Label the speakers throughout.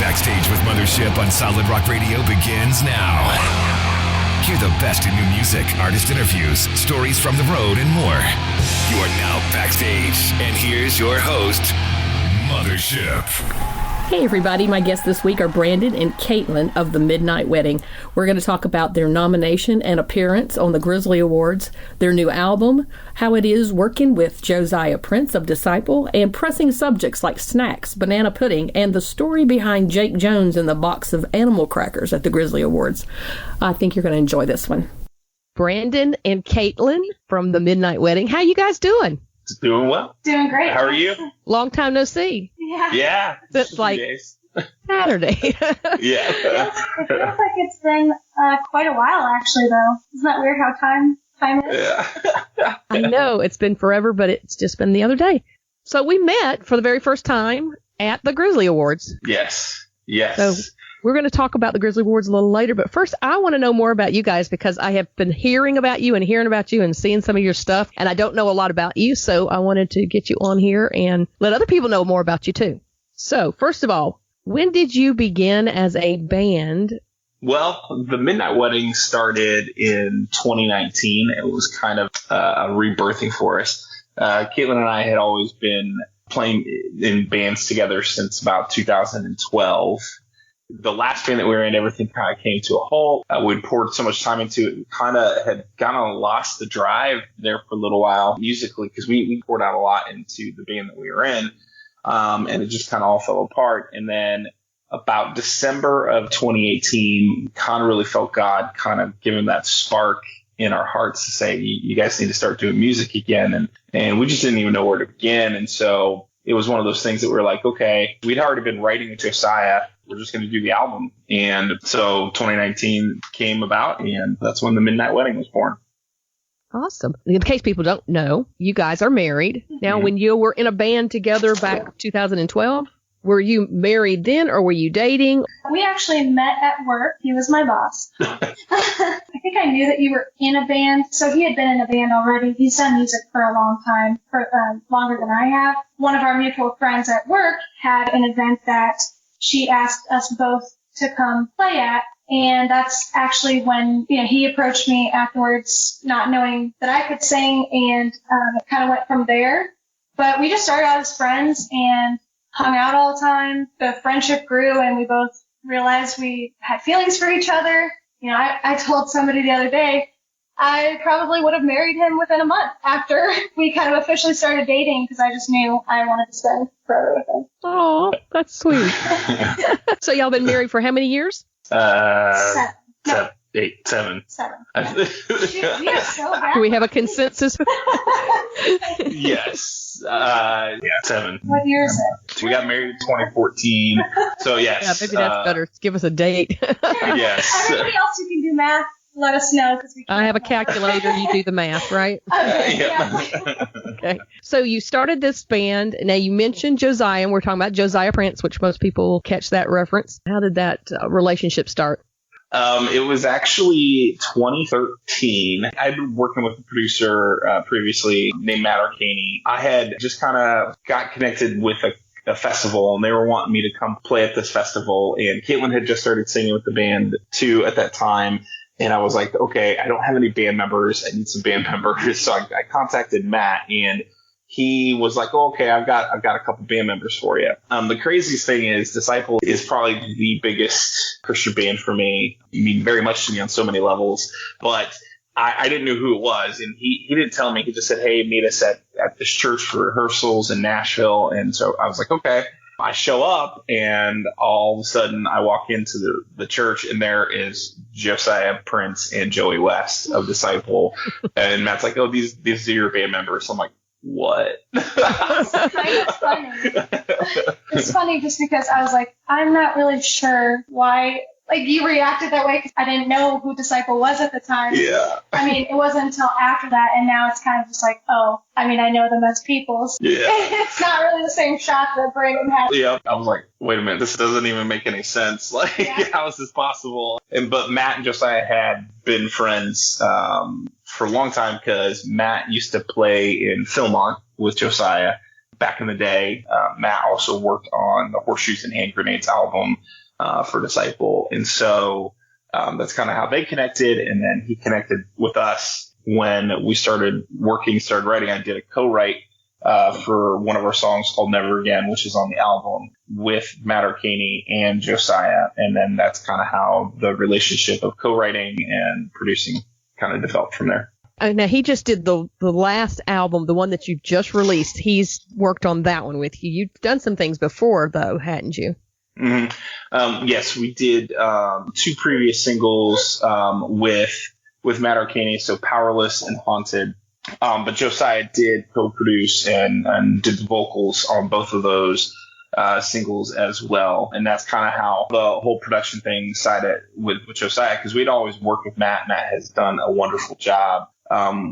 Speaker 1: Backstage with Mothership on Solid Rock Radio begins now. Hear the best in new music, artist interviews, stories from the road, and more. You are now backstage, and here's your host, Mothership.
Speaker 2: Hey everybody, my guests this week are Brandon and Caitlin of The Midnight Wedding. We're going to talk about their nomination and appearance on the Grizzly Awards, their new album, how it is working with Josiah Prince of Disciple, and pressing subjects like snacks, banana pudding, and the story behind Jake Jones and the box of animal crackers at the Grizzly Awards. I think you're going to enjoy this one. Brandon and Caitlin from The Midnight Wedding. How you guys doing?
Speaker 3: Doing well.
Speaker 4: Doing great.
Speaker 3: How are you?
Speaker 2: Long time no see.
Speaker 3: Yeah.
Speaker 2: It's like Saturday.
Speaker 3: Yeah.
Speaker 4: It feels like it's been quite a while, actually, though. Isn't that weird how time is?
Speaker 3: Yeah.
Speaker 2: I know, it's been forever, but it's just been the other day. So we met for the very first time at the Grizzly Awards.
Speaker 3: Yes.
Speaker 2: So we're going to talk about the Grizzly Awards a little later, but first I want to know more about you guys because I have been hearing about you and seeing some of your stuff, and I don't know a lot about you, so I wanted to get you on here and let other people know more about you too. So first of all, when did you begin as a band?
Speaker 3: Well, the Midnight Wedding started in 2019. It was kind of a rebirthing for us. Caitlin and I had always been playing in bands together since about 2012. The last band that we were in, everything kind of came to a halt. We'd poured so much time into it. We kind of had kind of lost the drive there for a little while musically because we poured out a lot into the band that we were in. And it just kind of all fell apart. And then about December of 2018, kind of really felt God kind of giving that spark in our hearts to say, you guys need to start doing music again. And we just didn't even know where to begin. And so it was one of those things that we were like, okay, we'd already been writing with Josiah. We're just going to do the album. And so 2019 came about, and that's when the Midnight Wedding was born.
Speaker 2: Awesome. In case people don't know, you guys are married. Now, when you were in a band together back 2012, were you married then or were you dating?
Speaker 4: We actually met at work. He was my boss. I think I knew that you were in a band. So he had been in a band already. He's done music for a long time, for longer than I have. One of our mutual friends at work had an event that she asked us both to come play at. And that's actually when, he approached me afterwards, not knowing that I could sing, and it kind of went from there. But we just started out as friends and hung out all the time. The friendship grew, and we both realized we had feelings for each other. I told somebody the other day, I probably would have married him within a month after we kind of officially started dating because I just knew I wanted to spend forever with him.
Speaker 2: Oh, that's sweet. So y'all been married for how many years?
Speaker 3: 7.
Speaker 4: No.
Speaker 3: 7.
Speaker 4: 7. Yeah. Shoot, we are so bad.
Speaker 2: Do we have a consensus?
Speaker 3: Yes. 7.
Speaker 4: What year is it?
Speaker 3: We got married in 2014. So, yes.
Speaker 2: Yeah, maybe that's better. Give us a date.
Speaker 3: Yes.
Speaker 4: Everybody else who can do math, let us know. Because
Speaker 2: I have a calculator. You do the math, right?
Speaker 4: Okay,
Speaker 3: Yeah.
Speaker 2: Okay. So you started this band. Now, you mentioned Josiah, and we're talking about Josiah Prince, which most people will catch that reference. How did that relationship start?
Speaker 3: It was actually 2013. I'd been working with a producer previously named Matt Arcaney. I had just kind of got connected with a festival, and they were wanting me to come play at this festival. And Caitlin had just started singing with the band too at that time. And I was like, okay, I don't have any band members. I need some band members. So I contacted Matt, and he was like, oh, okay, I've got a couple band members for you. The craziest thing is Disciple is probably the biggest Christian band for me. I mean, very much to me on so many levels, but I didn't know who it was. And he didn't tell me. He just said, hey, meet us at this church for rehearsals in Nashville. And so I was like, okay. I show up, and all of a sudden I walk into the church, and there is Josiah Prince and Joey West of Disciple. And Matt's like, oh, these are your band members. So I'm like, what?
Speaker 4: It's kind of funny. It's funny just because I was like, I'm not really sure why. Like, you reacted that way because I didn't know who Disciple was at the time.
Speaker 3: Yeah.
Speaker 4: I mean, it wasn't until after that, and now it's kind of just like, oh, I mean, I know them as people.
Speaker 3: Yeah.
Speaker 4: It's not really the same shot that Brandon had.
Speaker 3: Yeah. I was like, wait a minute, this doesn't even make any sense. Like, how is this possible? But Matt and Josiah had been friends for a long time because Matt used to play in Philmont with Josiah. back in the day. Matt also worked on the Horseshoes and Hand Grenades album for Disciple. And so that's kind of how they connected. And then he connected with us when we started writing. I did a co-write for one of our songs called Never Again, which is on the album, with Matt Arcaney and Josiah. And then that's kind of how the relationship of co-writing and producing kind of developed from there.
Speaker 5: Now, he just did the last album, the one that you just released. He's worked on that one with you. You've done some things before, though, hadn't you?
Speaker 3: Mm-hmm. Yes, we did 2 previous singles with Matt Arcaney, so Powerless and Haunted. But Josiah did co-produce and did the vocals on both of those singles as well. And that's kind of how the whole production thing sided with Josiah, because we'd always worked with Matt. Matt has done a wonderful job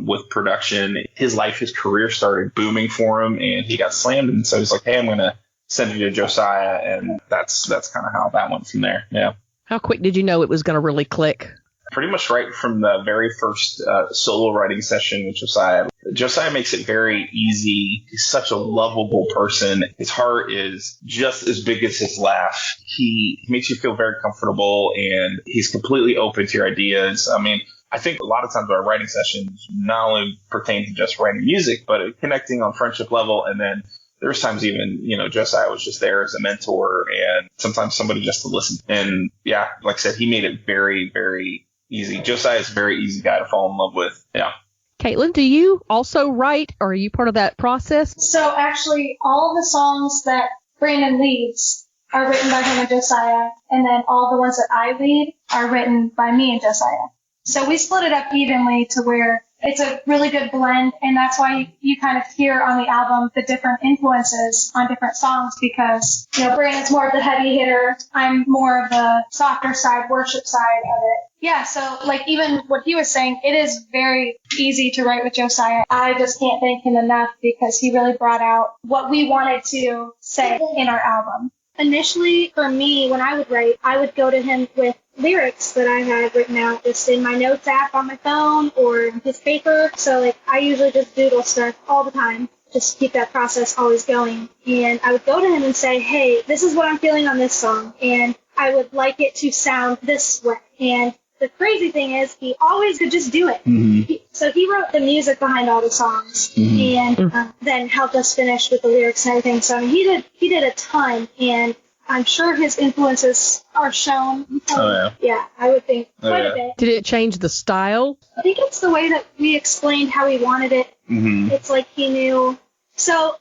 Speaker 3: with production. His career started booming for him, and he got slammed. And so he's like, hey, I'm going to send you to Josiah. And that's kind of how that went from there. Yeah.
Speaker 5: How quick did you know it was going to really click?
Speaker 3: Pretty much right from the very first solo writing session with Josiah. Josiah makes it very easy. He's such a lovable person. His heart is just as big as his laugh. He makes you feel very comfortable, and he's completely open to your ideas. I mean, I think a lot of times our writing sessions not only pertain to just writing music, but connecting on friendship level. And then there's times even, Josiah was just there as a mentor, and sometimes somebody just to listen. And yeah, like I said, he made it very, very easy. Josiah is a very easy guy to fall in love with. Yeah.
Speaker 5: Caitlin, do you also write, or are you part of that process?
Speaker 4: So actually, all the songs that Brandon leads are written by him and Josiah, and then all the ones that I lead are written by me and Josiah. So we split it up evenly to where it's a really good blend, and that's why you kind of hear on the album the different influences on different songs, because, Brandon's more of the heavy hitter. I'm more of the softer side, worship side of it. Yeah, so even what he was saying, it is very easy to write with Josiah. I just can't thank him enough, because he really brought out what we wanted to say in our album. Initially, for me, when I would write, I would go to him with lyrics that I had written out just in my notes app on my phone or his paper. So I usually just doodle stuff all the time, just to keep that process always going. And I would go to him and say, hey, this is what I'm feeling on this song, and I would like it to sound this way. And the crazy thing is, he always could just do it. Mm-hmm. So he wrote the music behind all the songs, mm-hmm. and then helped us finish with the lyrics and everything. So he did a ton, and I'm sure his influences are shown.
Speaker 3: Oh, yeah.
Speaker 4: Yeah, I would think quite a bit.
Speaker 5: Did it change the style?
Speaker 4: I think it's the way that we explained how he wanted it. Mm-hmm. It's like he knew. So,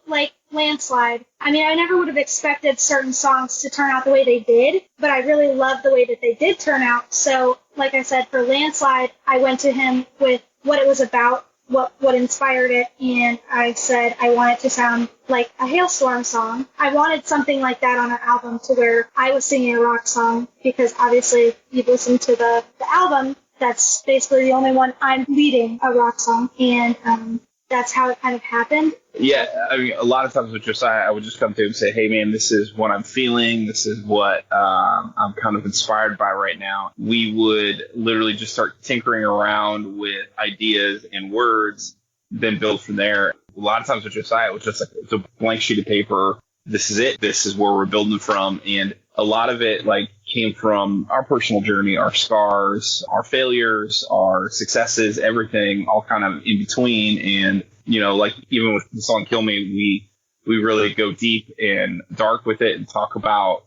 Speaker 4: Landslide. I mean, I never would have expected certain songs to turn out the way they did, but I really love the way that they did turn out. So, like I said, for Landslide, I went to him with what it was about, what inspired it, and I said I want it to sound like a Hailstorm song. I wanted something like that on our album, to where I was singing a rock song, because obviously if you've listened to the album, that's basically the only one I'm leading a rock song, and that's how it kind of happened.
Speaker 3: Yeah, I mean, a lot of times with Josiah, I would just come to him and say, hey, man, this is what I'm feeling. This is what I'm kind of inspired by right now. We would literally just start tinkering around with ideas and words, then build from there. A lot of times with Josiah, it was just it's a blank sheet of paper. This is it. This is where we're building from. And a lot of it came from our personal journey, our scars, our failures, our successes, everything all kind of in between. And, even with the song Kill Me, we really go deep and dark with it and talk about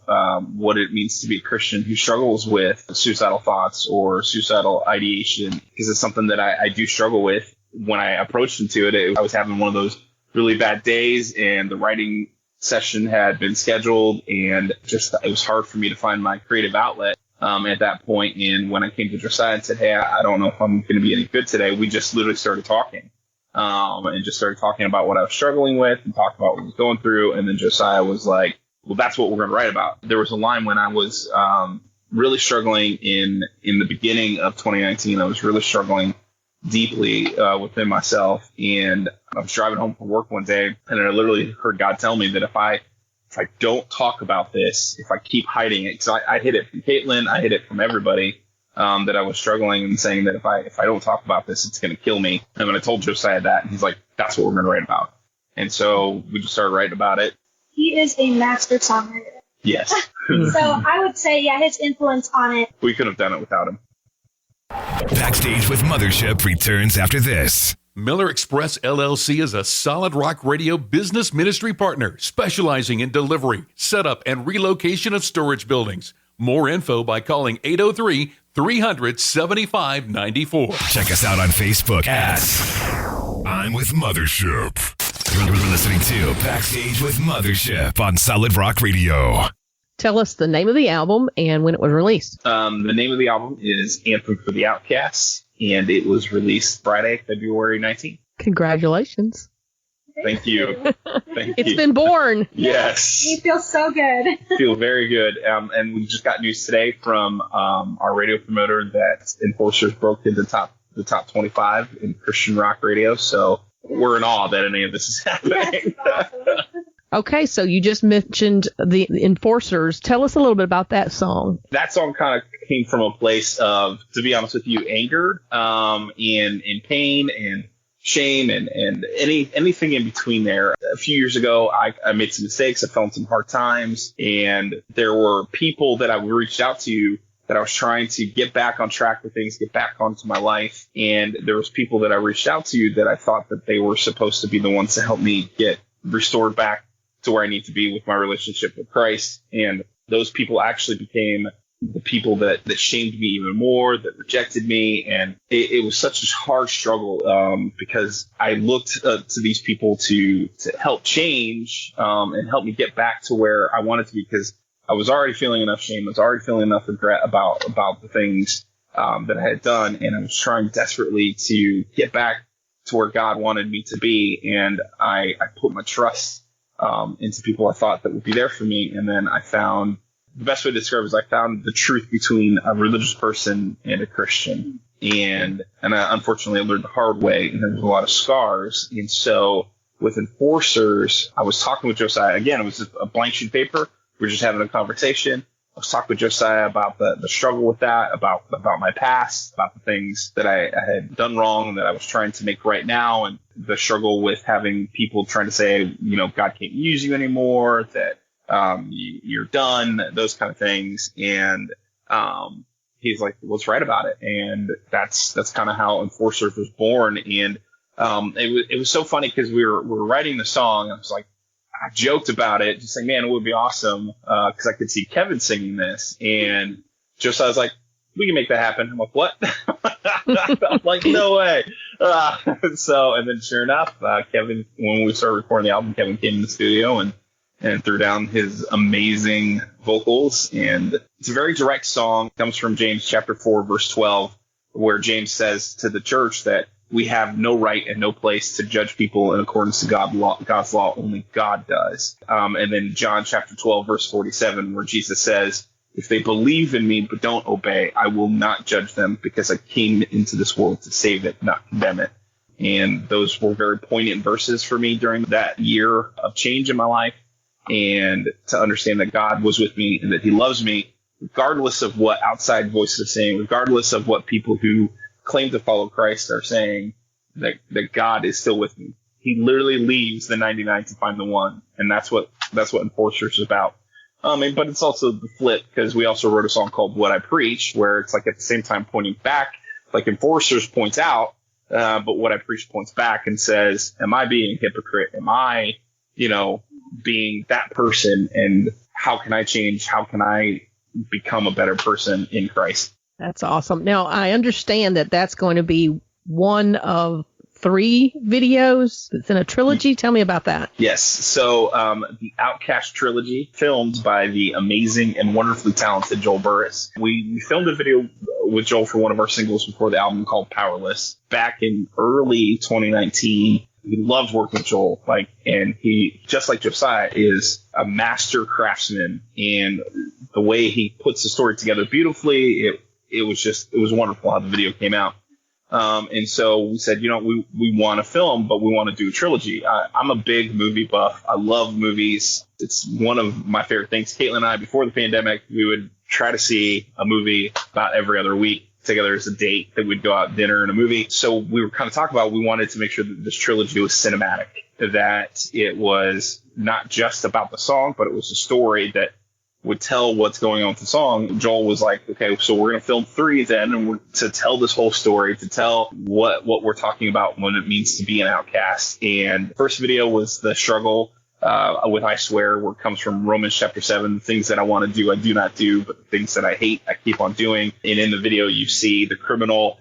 Speaker 3: what it means to be a Christian who struggles with suicidal thoughts or suicidal ideation, because it's something that I do struggle with. When I approached into it, I was having one of those really bad days, and the writing session had been scheduled, and just it was hard for me to find my creative outlet at that point. And when I came to Josiah and said, hey, I don't know if I'm going to be any good today, we just literally started talking and just started talking about what I was struggling with and talked about what I was going through. And then Josiah was like, well, that's what we're going to write about. There was a line when I was really struggling in the beginning of 2019. I was really struggling deeply within myself, and I was driving home from work one day, and I literally heard God tell me that if I don't talk about this, if I keep hiding it, because I hid it from Caitlin, I hid it from everybody, that I was struggling, and saying that if I don't talk about this, it's going to kill me. And when I told Josiah that, he's like, that's what we're going to write about. And so we just started writing about it.
Speaker 4: He is a master songwriter.
Speaker 3: Yes.
Speaker 4: So I would say, yeah, his influence on it.
Speaker 3: We couldn't have done it without him.
Speaker 1: Backstage with Mothership returns after this.
Speaker 6: Miller Express LLC is a Solid Rock Radio business ministry partner specializing in delivery, setup, and relocation of storage buildings. More info by calling 803-300-7594.
Speaker 1: Check us out on Facebook at I'm with Mothership. You're listening to Backstage with Mothership on Solid Rock Radio.
Speaker 5: Tell us the name of the album and when it was released.
Speaker 3: The name of the album is Anthem for the Outcast, and it was released Friday, February 19th.
Speaker 5: Congratulations.
Speaker 3: Thank you.
Speaker 5: It's been born.
Speaker 3: Yes.
Speaker 4: He feels so good.
Speaker 3: Feel very good. And we just got news today from our radio promoter that Enforcers broke into the top 25 in Christian rock radio. So we're in awe that any of this is happening.
Speaker 4: Yes,
Speaker 5: Okay, so you just mentioned the Enforcers. Tell us a little bit about that song.
Speaker 3: That song kind of came from a place of, to be honest with you, anger, and pain and shame and anything in between there. A few years ago, I made some mistakes. I fell in some hard times, and there were people that I reached out to that I was trying to get back on track with things, get back onto my life. And there was people that I reached out to that I thought that they were supposed to be the ones to help me get restored back to where I need to be with my relationship with Christ. And those people actually became the people that shamed me even more, that rejected me. And it was such a hard struggle because I looked to these people to help change and help me get back to where I wanted to be, because I was already feeling enough shame. I was already feeling enough regret about the things that I had done. And I was trying desperately to get back to where God wanted me to be. And I put my trust into people I thought that would be there for me. And then I found, the best way to describe it is I found the truth between a religious person and a Christian. And unfortunately I learned the hard way, and there was a lot of scars. And so with Enforcers, I was talking with Josiah. Again, it was just a blank sheet of paper. We were just having a conversation. I was talking with Josiah about the struggle with that, about my past, about the things that I had done wrong that I was trying to make right now, and the struggle with having people trying to say, God can't use you anymore, that you're done, those kind of things. And he's like, let's write about it. And that's kind of how Enforcers was born. And it was so funny because we were writing the song. I was like, I joked about it, just saying, man, it would be awesome because I could see Kevin singing this. And Josiah was like, we can make that happen. I'm like, what? I'm like, no way. And then sure enough, Kevin, when we started recording the album, Kevin came in the studio and threw down his amazing vocals. And it's a very direct song. It comes from James chapter 4, verse 12, where James says to the church that we have no right and no place to judge people in accordance to God's law. Only God does. And then John chapter 12, verse 47, where Jesus says, if they believe in me but don't obey, I will not judge them, because I came into this world to save it, not condemn it. And those were very poignant verses for me during that year of change in my life, and to understand that God was with me and that he loves me, regardless of what outside voices are saying, regardless of what people who claim to follow Christ are saying, that God is still with me. He literally leaves the 99 to find the one. And that's what Enforcers is about. But it's also the flip, because we also wrote a song called What I Preach, where it's like at the same time pointing back, like Enforcers points out, but What I Preach points back and says, am I being a hypocrite? Am I, being that person? And how can I change? How can I become a better person in Christ?
Speaker 5: That's awesome. Now, I understand that that's going to be one of 3 videos. It's in a trilogy. Tell me about that.
Speaker 3: Yes. So the Outcast trilogy, filmed by the amazing and wonderfully talented Joel Burris. We filmed a video with Joel for one of our singles before the album called Powerless back in early 2019. We loved working with Joel, and he, just like Josiah, is a master craftsman, and the way he puts the story together beautifully, it was wonderful how the video came out. And so we said, we want to film, but we want to do a trilogy. I'm a big movie buff. I love movies. It's one of my favorite things. Caitlin and I, before the pandemic, we would try to see a movie about every other week together as a date that we'd go out to dinner and a movie. So we were kind of talking about, we wanted to make sure that this trilogy was cinematic, that it was not just about the song, but it was a story that would tell what's going on with the song. Joel was like, okay, so we're going to film 3 then, and we're to tell this whole story, to tell what we're talking about, what it means to be an outcast. And first video was the struggle with I Swear, where it comes from Romans chapter 7, things that I want to do, I do not do, but the things that I hate, I keep on doing. And in the video, you see the criminal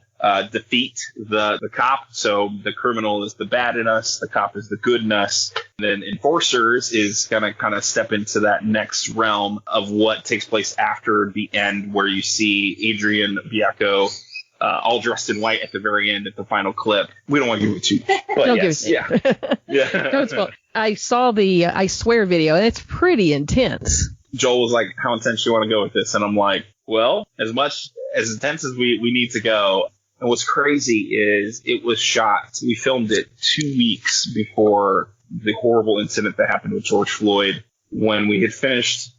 Speaker 3: defeat the cop. So the criminal is the bad in us, the cop is the good in us. And then Enforcers is going to kind of step into that next realm of what takes place after the end, where you see Adrian Biacco all dressed in white at the very end at the final clip. We don't want to give it to you, but
Speaker 5: Don't
Speaker 3: yes,
Speaker 5: give it to you.
Speaker 3: yeah.
Speaker 5: No, it's fun. I saw the I Swear video, and it's pretty intense.
Speaker 3: Joel was like, how intense do you want to go with this? And I'm like, well, as intense as we need to go. And what's crazy is it was shot. We filmed it 2 weeks before the horrible incident that happened with George Floyd. When we had finished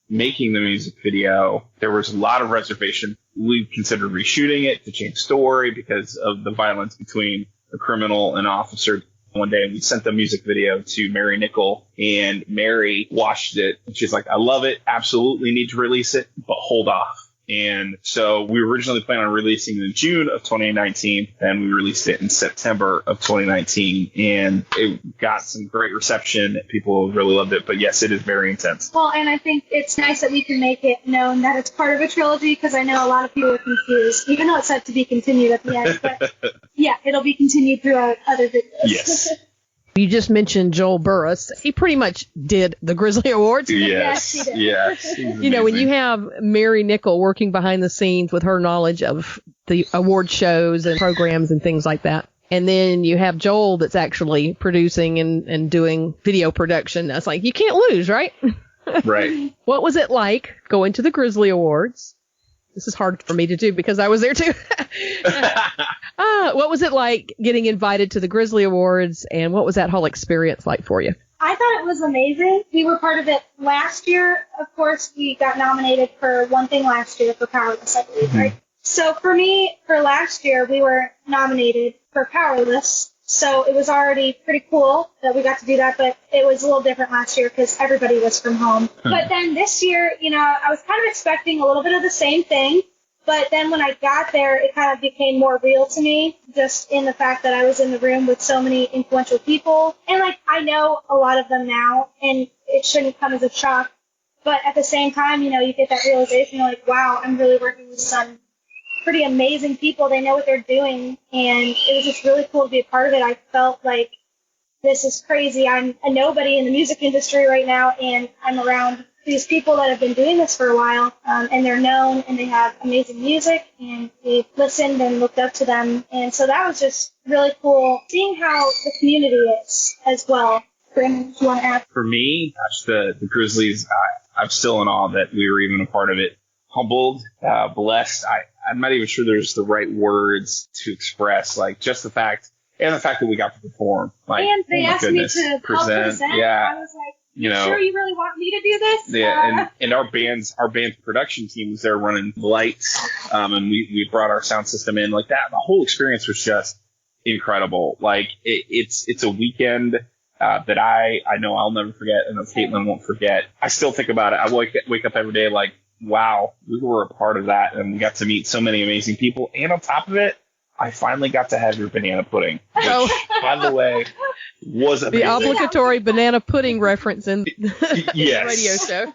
Speaker 3: making the music video, there was a lot of reservation. We considered reshooting it to change story because of the violence between a criminal and an officer. One day, we sent the music video to Mary Nickel, and Mary watched it. And she's like, I love it. Absolutely need to release it, but hold off. And so we originally planned on releasing it in June of 2019, and we released it in September of 2019, and it got some great reception. People really loved it, but yes, it is very intense.
Speaker 4: Well, and I think it's nice that we can make it known that it's part of a trilogy, because I know a lot of people are confused, even though it's said to be continued at the end. But yeah, it'll be continued throughout other videos.
Speaker 3: Yes.
Speaker 5: You just mentioned Joel Burris. He pretty much did the Grizzly Awards.
Speaker 3: Yes,
Speaker 4: he did.
Speaker 3: yes.
Speaker 5: You know, when you have Mary Nickel working behind the scenes with her knowledge of the award shows and programs and things like that, and then you have Joel that's actually producing and doing video production, that's like, you can't lose, right?
Speaker 3: Right.
Speaker 5: What was it like going to the Grizzly Awards? This is hard for me to do because I was there too. What was it like getting invited to the Grizzly Awards, and what was that whole experience like for you?
Speaker 4: I thought it was amazing. We were part of it last year. Of course, we got nominated for one thing last year for Powerless, I believe, right? So for me, for last year, we were nominated for Powerless. So it was already pretty cool that we got to do that, but it was a little different last year because everybody was from home. But then this year, you know, I was kind of expecting a little bit of the same thing. But then when I got there, it kind of became more real to me, just in the fact that I was in the room with so many influential people. And, like, I know a lot of them now, and it shouldn't come as a shock. But at the same time, you know, you get that realization, you're like, wow, I'm really working with some pretty amazing people. They know what they're doing. And it was just really cool to be a part of it. I felt like this is crazy. I'm a nobody in the music industry right now, and I'm around these people that have been doing this for a while, and they're known, and they have amazing music, and we've listened and looked up to them. And so that was just really cool, seeing how the community is as well. Brandon, do you want to add?
Speaker 3: For me, gosh, the Grizzlies, I'm still in awe that we were even a part of it. Humbled, blessed. I'm not even sure there's the right words to express, like, just the fact that we got to perform. Like,
Speaker 4: and they asked me to help present.
Speaker 3: Yeah.
Speaker 4: I was like,
Speaker 3: you know,
Speaker 4: sure you really want me to do this?
Speaker 3: Yeah, and our band's production team was there running lights, and we brought our sound system in like that. The whole experience was just incredible. Like, it's a weekend that I know I'll never forget, and Caitlin won't forget. I still think about it. I wake up every day like, wow, we were a part of that, and we got to meet so many amazing people. And on top of it, I finally got to have your banana pudding, which, by the way, was amazing.
Speaker 5: The obligatory banana pudding reference in the
Speaker 3: yes.
Speaker 5: radio show.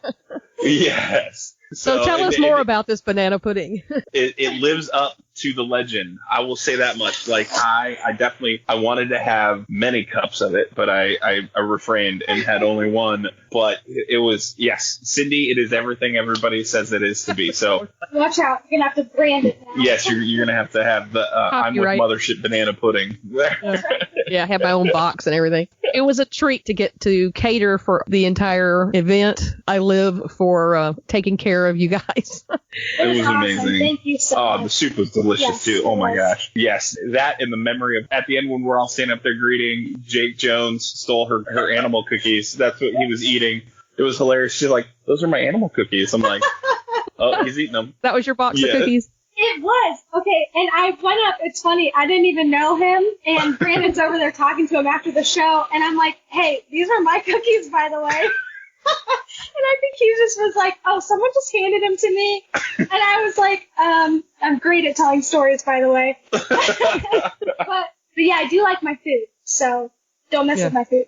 Speaker 3: Yes.
Speaker 5: So tell us more about this banana pudding.
Speaker 3: It lives up to the legend. I will say that much. Like, I definitely wanted to have many cups of it, but I refrained and had only one. But it was, yes, Cindy, it is everything everybody says it is to be. So
Speaker 4: watch out. You're going to have to brand it now.
Speaker 3: Yes, you're going to have the I'm with Mothership banana pudding.
Speaker 5: Yeah, I have my own box and everything. It was a treat to get to cater for the entire event. I live for taking care of you guys.
Speaker 3: It was amazing.
Speaker 4: Awesome. Thank you so much.
Speaker 3: Oh, the soup was delicious too. Oh my gosh. Yes, that and the memory of at the end when we're all standing up there greeting, Jake Jones stole her animal cookies. That's what he was eating. It was hilarious. She's like, "Those are my animal cookies." I'm like, "Oh, he's eating them."
Speaker 5: That was your box of cookies?
Speaker 4: It was. Okay, and I went up. It's funny. I didn't even know him, and Brandon's over there talking to him after the show, and I'm like, hey, these are my cookies, by the way. And I think he just was like, oh, someone just handed them to me. And I was like, I'm great at telling stories, by the way. but yeah, I do like my food, so don't mess with my food.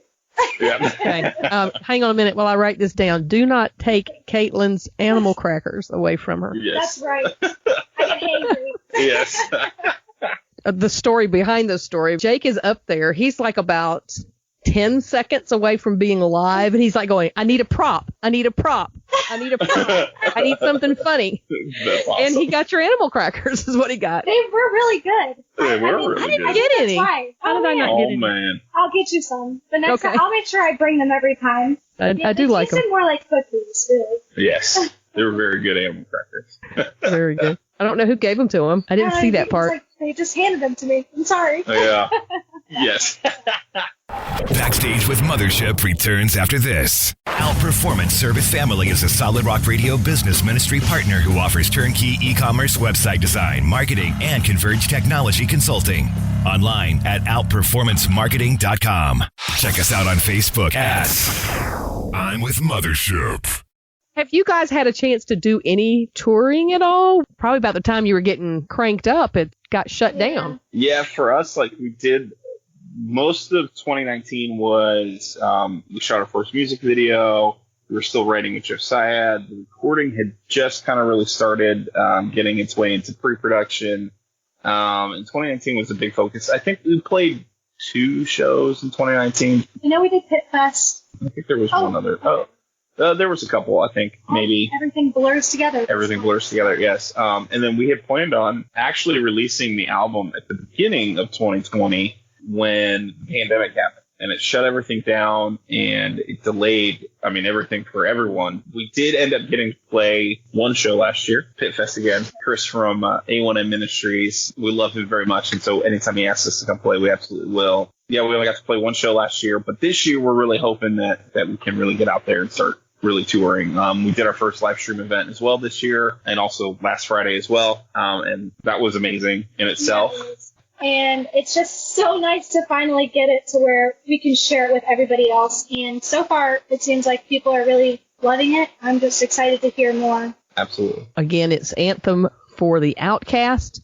Speaker 5: Okay. Hang on a minute while I write this down. Do not take Caitlin's animal crackers away from her.
Speaker 3: Yes.
Speaker 4: That's right. I get hangry.
Speaker 3: Yes.
Speaker 5: The story behind the story, Jake is up there. He's like about 10 seconds away from being alive, and he's like going, I need a prop. I need a prop. I need a prop. I need something funny.
Speaker 3: That's awesome.
Speaker 5: And he got your animal crackers is what he got.
Speaker 4: They were really good.
Speaker 3: They were really
Speaker 5: I didn't
Speaker 3: good.
Speaker 5: get any.
Speaker 4: Why?
Speaker 5: How did I not get any?
Speaker 3: Man.
Speaker 4: I'll get you some. The next
Speaker 5: Okay.
Speaker 4: time, I'll make sure I bring them every time.
Speaker 5: I do like them.
Speaker 4: They tasted more like cookies, really.
Speaker 3: Yes. They were very good animal crackers.
Speaker 5: Very good. I don't know who gave them to him. I didn't see that part.
Speaker 4: Like, they just handed them to me. I'm sorry.
Speaker 3: Yeah. Yes.
Speaker 1: Backstage with Mothership returns after this. Outperformance Service Family is a Solid Rock Radio business ministry partner who offers turnkey e-commerce website design, marketing, and converged technology consulting. Online at outperformancemarketing.com. Check us out on Facebook at I'm with Mothership.
Speaker 5: Have you guys had a chance to do any touring at all? Probably about the time you were getting cranked up, it got shut down.
Speaker 3: Yeah, for us, like we did, most of 2019 was, we shot our first music video. We were still writing with Josiah. The recording had just kind of really started getting its way into pre-production. And 2019 was a big focus. I think we played 2 shows in 2019.
Speaker 4: You know, we did Pit Fest.
Speaker 3: I think there was one other. There was a couple, I think, maybe.
Speaker 4: Everything blurs together.
Speaker 3: Everything blurs together, yes. And then we had planned on actually releasing the album at the beginning of 2020 when the pandemic happened. And it shut everything down and it delayed, everything for everyone. We did end up getting to play one show last year, Pit Fest again. Chris from A1M Ministries, we love him very much. And so anytime he asks us to come play, we absolutely will. Yeah, we only got to play one show last year. But this year, we're really hoping that we can really get out there and start really touring. We did our first live stream event as well this year and also last Friday as well. And that was amazing in itself.
Speaker 4: And it's just so nice to finally get it to where we can share it with everybody else. And so far, it seems like people are really loving it. I'm just excited to hear more.
Speaker 3: Absolutely.
Speaker 5: Again, it's Anthem for the Outcast.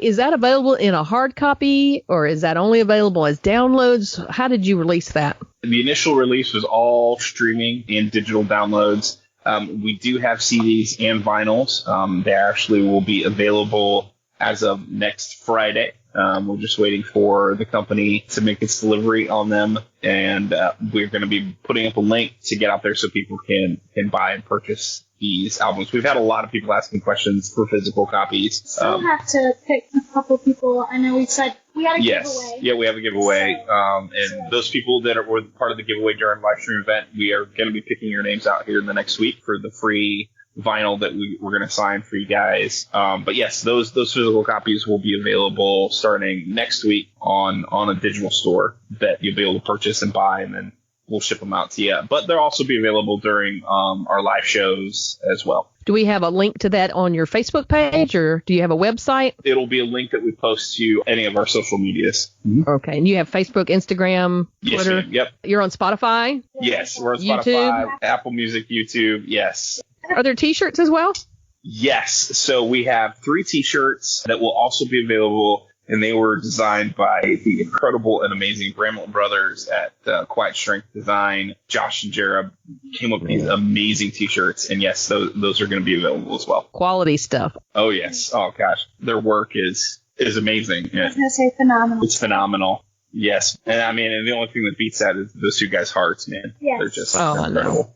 Speaker 5: Is that available in a hard copy or is that only available as downloads? How did you release that?
Speaker 3: The initial release was all streaming and digital downloads. We do have CDs and vinyls. They actually will be available as of next Friday. We're just waiting for the company to make its delivery on them, and we're going to be putting up a link to get out there so people can buy and purchase these albums. We've had a lot of people asking questions for physical copies.
Speaker 4: Still have to pick a couple people. I know we said we had a giveaway.
Speaker 3: Yeah, we have a giveaway. And those people that were part of the giveaway during the live stream event, we are going to be picking your names out here in the next week for the free vinyl that we're going to sign for you guys. But yes, those physical copies will be available starting next week on a digital store that you'll be able to purchase and buy, and then we'll ship them out to you. But they'll also be available during our live shows as well.
Speaker 5: Do we have a link to that on your Facebook page, or do you have a website?
Speaker 3: It'll be a link that we post to any of our social medias. Mm-hmm.
Speaker 5: Okay, and you have Facebook, Instagram, Twitter?
Speaker 3: Yes, yep.
Speaker 5: You're on Spotify?
Speaker 3: Yes, we're on
Speaker 5: YouTube?
Speaker 3: Spotify, Apple Music, YouTube, yes.
Speaker 5: Are there T-shirts as well?
Speaker 3: Yes. So we have 3 T-shirts that will also be available, and they were designed by the incredible and amazing Bramlett brothers at Quiet Strength Design. Josh and Jared came up with these amazing T-shirts, and yes, those are going to be available as well.
Speaker 5: Quality stuff.
Speaker 3: Oh, yes. Oh, gosh. Their work is amazing.
Speaker 4: I was going to say phenomenal.
Speaker 3: It's phenomenal. Yes. And and the only thing that beats that is those 2 guys' hearts, man.
Speaker 4: Yes.
Speaker 3: They're just
Speaker 5: I
Speaker 3: incredible.
Speaker 5: know.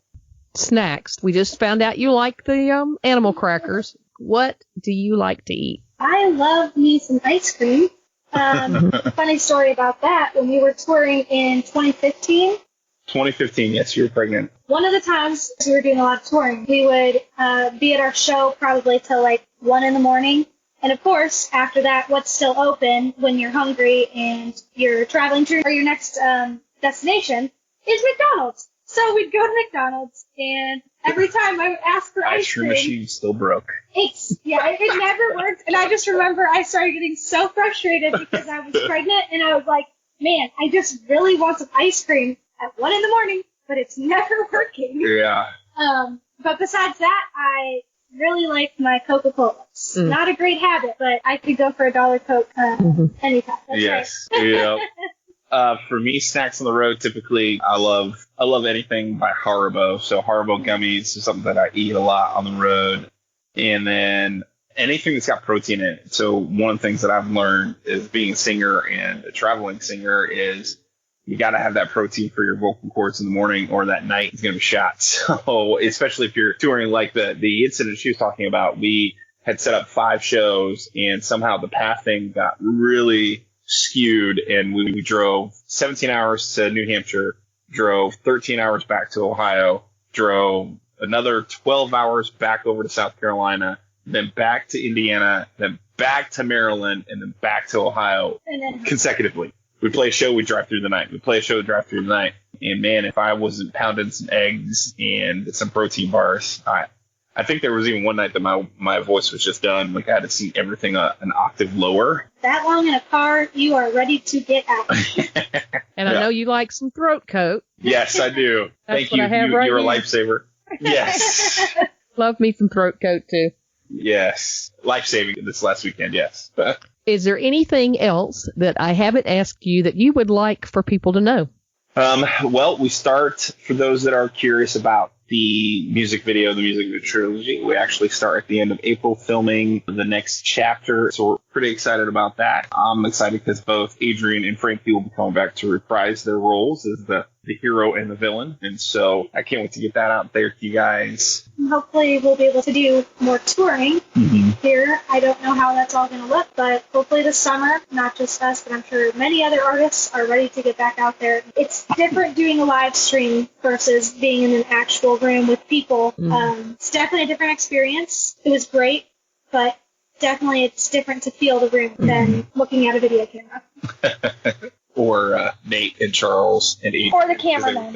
Speaker 5: Snacks. We just found out you like the animal crackers. What do you like to eat?
Speaker 4: I love me some ice cream. Funny story about that. When we were touring in 2015.
Speaker 3: 2015, yes, you were pregnant.
Speaker 4: One of the times we were doing a lot of touring, we would be at our show probably till like 1 in the morning. And of course, after that, what's still open when you're hungry and you're traveling to your next destination is McDonald's. So we'd go to McDonald's and Every time I would ask for ice cream
Speaker 3: machine still broke.
Speaker 4: it never worked. And I just remember I started getting so frustrated because I was pregnant and I was like, man, I just really want some ice cream at 1 a.m, but it's never working.
Speaker 3: Yeah.
Speaker 4: But besides that, I really like my Coca-Colas. Not a great habit, but I could go for a $1 Coke anytime. That's
Speaker 3: Yes.
Speaker 4: right.
Speaker 3: Yeah. For me, snacks on the road, typically, I love anything by Haribo. So Haribo gummies is something that I eat a lot on the road. And then anything that's got protein in it. So one of the things that I've learned is being a singer and a traveling singer is you got to have that protein for your vocal cords in the morning or that night is going to be shot. So especially if you're touring like the incident she was talking about, we had set up 5 shows and somehow the pathing got really skewed and we drove 17 hours to New Hampshire, drove 13 hours back to Ohio, drove another 12 hours back over to South Carolina, then back to Indiana, then back to Maryland, and then back to Ohio consecutively. We play a show, we drive through the night. We play a show, drive through the night. And man, if I wasn't pounding some eggs and some protein bars, I think there was even one night that my voice was just done. Like I had to sing everything an octave lower.
Speaker 4: That long in a car, you are ready to get out.
Speaker 5: And I know you like some throat coat.
Speaker 3: Yes, I do. Thank you. You're a lifesaver. Yes.
Speaker 5: Love me some throat coat too.
Speaker 3: Yes. Life-saving this last weekend, yes.
Speaker 5: Is there anything else that I haven't asked you that you would like for people to know?
Speaker 3: Well, we start, for those that are curious about the music video trilogy, we actually start at the end of April filming the next chapter. So we're pretty excited about that. I'm excited because both Adrian and Frankie will be coming back to reprise their roles as the hero and the villain. And so I can't wait to get that out there to you guys.
Speaker 4: Hopefully we'll be able to do more touring here. I don't know how that's all going to look, but hopefully this summer, not just us, but I'm sure many other artists are ready to get back out there. It's different doing a live stream versus being in an actual room with people. It's definitely a different experience. It was great, but definitely it's different to feel the room than looking at a video camera.
Speaker 3: Or Nate and Charles and Adrian.
Speaker 4: Or the cameramen.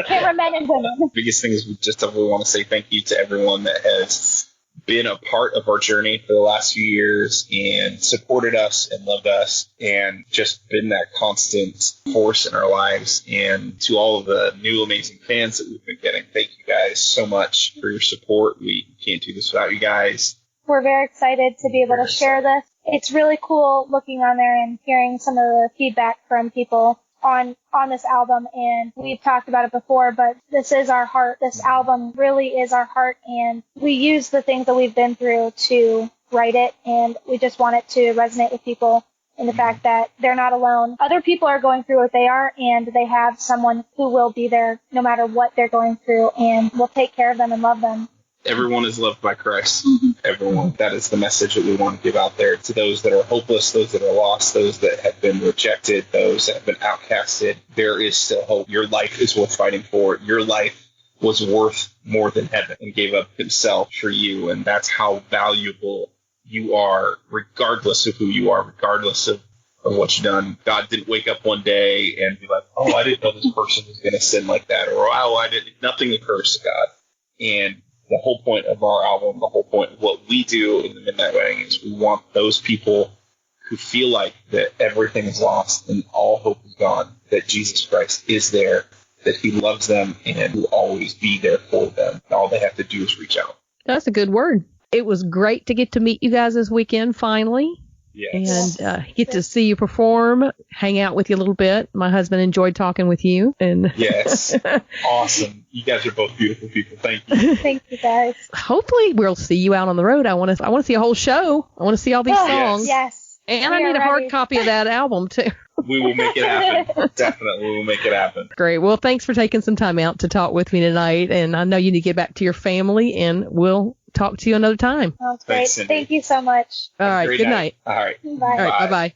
Speaker 4: Cameramen and women.
Speaker 3: The biggest thing is we just definitely want to say thank you to everyone that has been a part of our journey for the last few years and supported us and loved us and just been that constant force in our lives. And to all of the new amazing fans that we've been getting, thank you guys so much for your support. We can't do this without you guys.
Speaker 4: We're very excited to be able to share this. It's really cool looking on there and hearing some of the feedback from people on this album. And we've talked about it before, but this is our heart. This album really is our heart. And we use the things that we've been through to write it. And we just want it to resonate with people in the fact that they're not alone. Other people are going through what they are, and they have someone who will be there no matter what they're going through and will take care of them and love them.
Speaker 3: Everyone is loved by Christ. Everyone. That is the message that we want to give out there to those that are hopeless, those that are lost, those that have been rejected, those that have been outcasted. There is still hope. Your life is worth fighting for. Your life was worth more than heaven and gave up himself for you. And that's how valuable you are, regardless of who you are, regardless of what you've done. God didn't wake up one day and be like, oh, I didn't know this person was going to sin like that. Or, oh, nothing occurs to God. And the whole point of our album, the whole point of what we do in the Midnight Wedding is we want those people who feel like that everything is lost and all hope is gone, that Jesus Christ is there, that he loves them and will always be there for them. All they have to do is reach out.
Speaker 5: That's a good word. It was great to get to meet you guys this weekend finally.
Speaker 3: Yes.
Speaker 5: And get to see you perform, hang out with you a little bit. My husband enjoyed talking with you. And
Speaker 3: yes. Awesome. You guys are both beautiful people. Thank you.
Speaker 4: Thank you, guys.
Speaker 5: Hopefully we'll see you out on the road. I want to see a whole show. I want to see all these songs.
Speaker 4: Yes.
Speaker 5: And I need a hard copy of that album, too.
Speaker 3: We will make it happen. Definitely. We will make it happen.
Speaker 5: Great. Well, thanks for taking some time out to talk with me tonight. And I know you need to get back to your family, and we'll talk to you another time.
Speaker 4: That's great. Thank you so much.
Speaker 5: All right. Good night.
Speaker 3: All right.
Speaker 4: Bye.
Speaker 5: All right. Bye-bye.